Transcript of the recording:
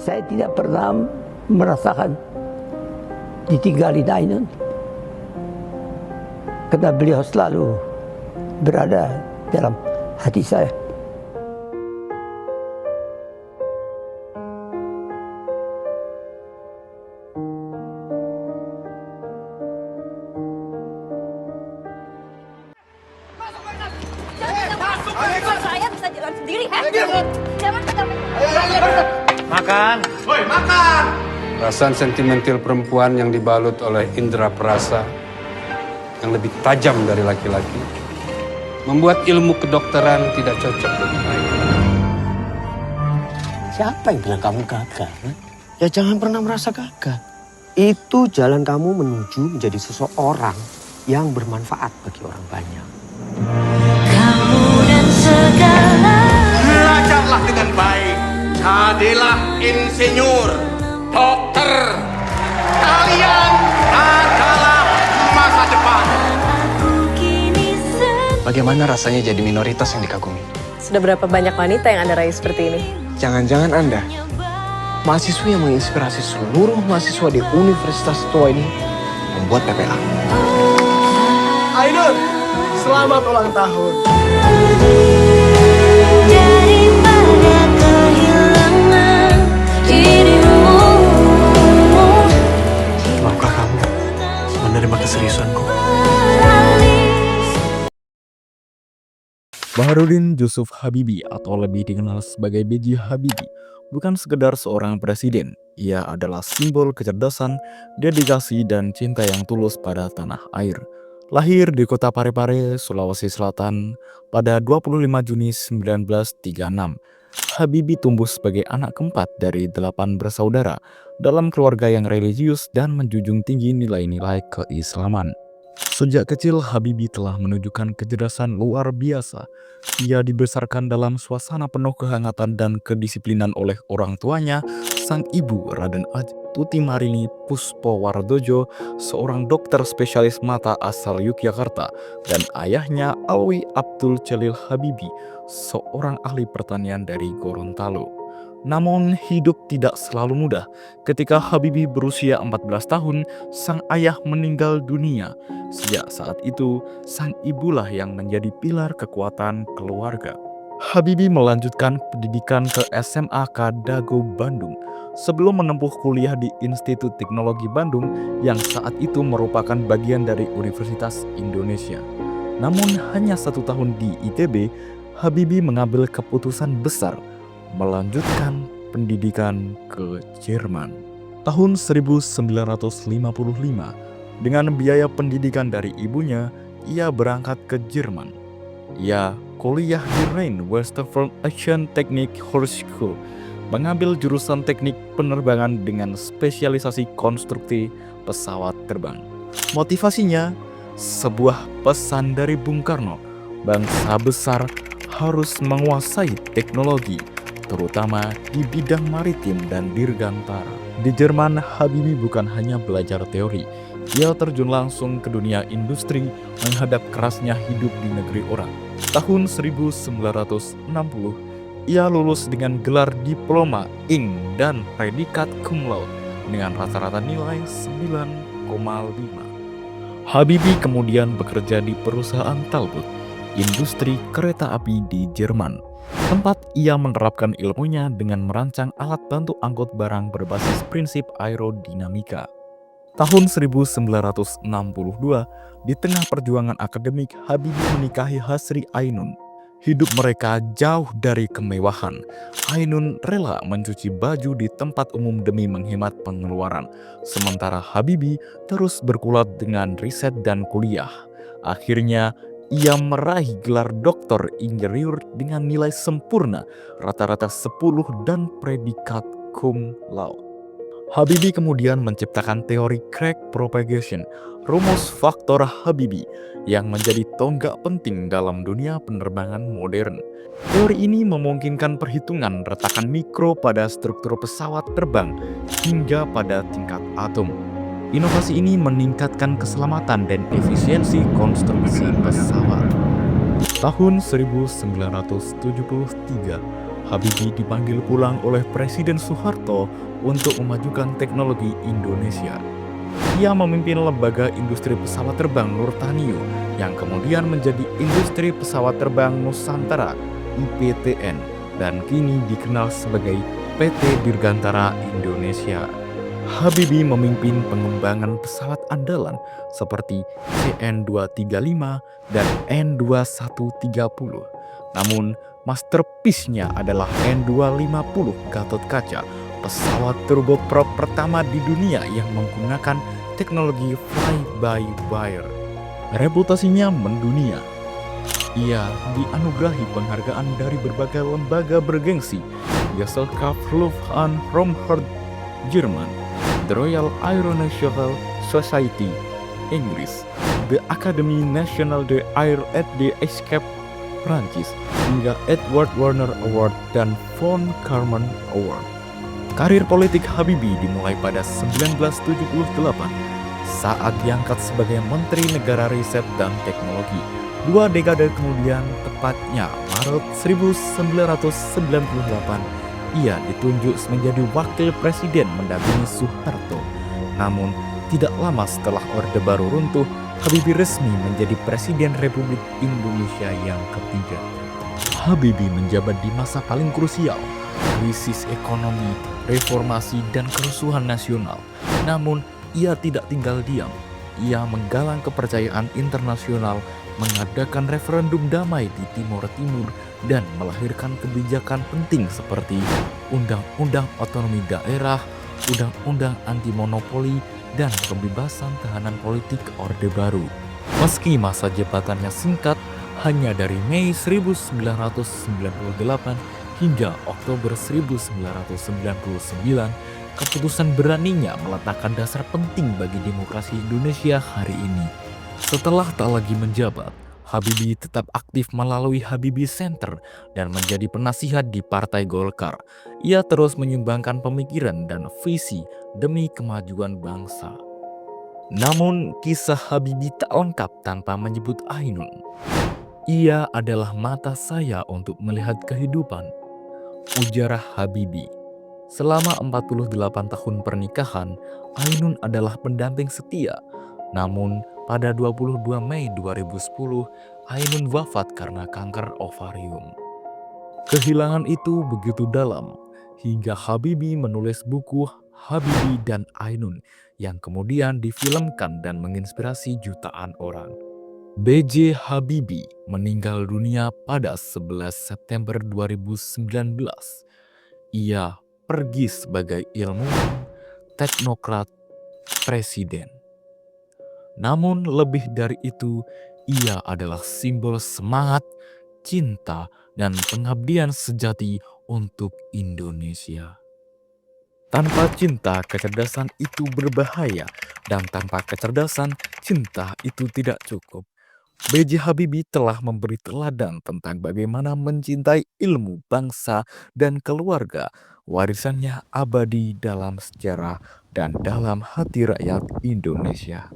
Saya tidak pernah merasakan ditinggalin Ainun, karena beliau selalu berada dalam hati saya. Saya bisa jalan sendiri, Makan. Woi, makan! Perasaan sentimental perempuan yang dibalut oleh indera perasa yang lebih tajam dari laki-laki membuat ilmu kedokteran tidak cocok bagi mereka. Siapa yang bilang kamu gagal? Ya jangan pernah merasa gagal. Itu jalan kamu menuju menjadi seseorang yang bermanfaat bagi orang banyak. kamu dan segala Belajarlah dengan baik. Jadilah insinyur, dokter. Kalian adalah masa depan. aku kini Bagaimana rasanya jadi minoritas yang dikagumi? Sudah berapa banyak wanita yang Anda raih seperti ini? Jangan-jangan Anda, mahasiswa yang menginspirasi seluruh mahasiswa di Universitas Tua ini, membuat PPA. Ainun, selamat ulang tahun. daripada kehilangan dirimu. Maukah kamu menerima keseriusanku? Baharudin Yusuf Habibie atau lebih dikenal sebagai B.J. Habibie bukan sekedar seorang presiden. Ia adalah simbol kecerdasan, dedikasi, dan cinta yang tulus pada tanah air. Lahir di kota Parepare, Sulawesi Selatan pada 25 Juni 1936. Habibie tumbuh sebagai anak keempat dari 8 bersaudara dalam keluarga yang religius dan menjunjung tinggi nilai-nilai keislaman. Sejak kecil, Habibie telah menunjukkan kecerdasan luar biasa. Ia dibesarkan dalam suasana penuh kehangatan dan kedisiplinan oleh orang tuanya, sang ibu Raden Tuti Marini Puspowardojo, seorang dokter spesialis mata asal Yogyakarta, dan ayahnya Alwi Abdul Jalil Habibie, seorang ahli pertanian dari Gorontalo. Namun hidup tidak selalu mudah. Ketika Habibie berusia 14 tahun, sang ayah meninggal dunia. Sejak saat itu, sang ibulah yang menjadi pilar kekuatan keluarga. Habibie melanjutkan pendidikan ke SMAK Dago Bandung sebelum menempuh kuliah di Institut Teknologi Bandung yang saat itu merupakan bagian dari Universitas Indonesia. Namun hanya 1 tahun di ITB, Habibie mengambil keputusan besar melanjutkan pendidikan ke Jerman. Tahun 1955, dengan biaya pendidikan dari ibunya, ia berangkat ke Jerman. Ia kuliah di Rhein-Westphal-Aachen Technik Hochschule, mengambil jurusan teknik penerbangan dengan spesialisasi konstruksi pesawat terbang. Motivasinya, sebuah pesan dari Bung Karno, bangsa besar harus menguasai teknologi, terutama di bidang maritim dan dirgantara. Di Jerman, Habibie bukan hanya belajar teori. Ia terjun langsung ke dunia industri, menghadap kerasnya hidup di negeri orang. Tahun 1960, ia lulus dengan gelar diploma Ing dan predikat cum laude dengan rata-rata nilai 9,5. Habibie kemudian bekerja di perusahaan Talbot, industri kereta api di Jerman, tempat ia menerapkan ilmunya dengan merancang alat bantu angkut barang berbasis prinsip aerodinamika. Tahun 1962, di tengah perjuangan akademik, Habibie menikahi Hasri Ainun. Hidup mereka jauh dari kemewahan. Ainun rela mencuci baju di tempat umum demi menghemat pengeluaran, sementara Habibie terus berkulat dengan riset dan kuliah. Akhirnya, ia meraih gelar doktor insinyur dengan nilai sempurna, rata-rata 10 dan predikat cum laude. Habibie kemudian menciptakan teori crack propagation, rumus faktor Habibie, yang menjadi tonggak penting dalam dunia penerbangan modern. Teori ini memungkinkan perhitungan retakan mikro pada struktur pesawat terbang hingga pada tingkat atom. Inovasi ini meningkatkan keselamatan dan efisiensi konstruksi pesawat. Tahun 1973, Habibie dipanggil pulang oleh Presiden Soeharto untuk memajukan teknologi Indonesia. Ia memimpin lembaga industri pesawat terbang Nurtanio yang kemudian menjadi Industri Pesawat Terbang Nusantara (IPTN) dan kini dikenal sebagai PT Dirgantara Indonesia. Habibie memimpin pengembangan pesawat andalan seperti CN-235 dan N-2130. Namun, masterpiece-nya adalah N-250 Gatot Kaca, pesawat turboprop pertama di dunia yang menggunakan teknologi fly-by-wire. Reputasinya mendunia. Ia dianugerahi penghargaan dari berbagai lembaga bergengsi, Gesellschaft Lufthansa Jerman, The Royal Aeronautical Society Inggris, The Académie Nationale des Arts et des Escapes Prancis, hingga Edward Warner Award dan Von Karman Award. Karir politik Habibie dimulai pada 1978 saat diangkat sebagai Menteri Negara Riset dan Teknologi. 2 dekade kemudian, tepatnya Maret 1998, ia ditunjuk menjadi Wakil Presiden mendampingi Soeharto. Namun, tidak lama setelah Orde Baru runtuh, Habibie resmi menjadi Presiden Republik Indonesia yang ketiga. Habibie menjabat di masa paling krusial, krisis ekonomi, reformasi, dan kerusuhan nasional. Namun, ia tidak tinggal diam. Ia menggalang kepercayaan internasional, mengadakan referendum damai di Timur Timur, dan melahirkan kebijakan penting seperti Undang-Undang Otonomi Daerah, Undang-Undang Anti Monopoli, dan pembebasan tahanan politik Orde Baru. Meski masa jabatannya singkat, hanya dari Mei 1998 hingga Oktober 1999, keputusan beraninya meletakkan dasar penting bagi demokrasi Indonesia hari ini. Setelah tak lagi menjabat, Habibie tetap aktif melalui Habibie Center dan menjadi penasihat di Partai Golkar. Ia terus menyumbangkan pemikiran dan visi demi kemajuan bangsa. Namun, kisah Habibie tak lengkap tanpa menyebut Ainun. Ia adalah mata saya untuk melihat kehidupan, ujar Habibie. Selama 48 tahun pernikahan, Ainun adalah pendamping setia. Namun, pada 22 Mei 2010, Ainun wafat karena kanker ovarium. Kehilangan itu begitu dalam, hingga Habibie menulis buku Habibie dan Ainun yang kemudian difilmkan dan menginspirasi jutaan orang. B.J. Habibie meninggal dunia pada 11 September 2019. Ia pergi sebagai ilmuwan, teknokrat, presiden. Namun lebih dari itu, ia adalah simbol semangat, cinta, dan pengabdian sejati untuk Indonesia. Tanpa cinta, kecerdasan itu berbahaya, dan tanpa kecerdasan, cinta itu tidak cukup. B.J. Habibie telah memberi teladan tentang bagaimana mencintai ilmu bangsa dan keluarga. Warisannya abadi dalam sejarah dan dalam hati rakyat Indonesia.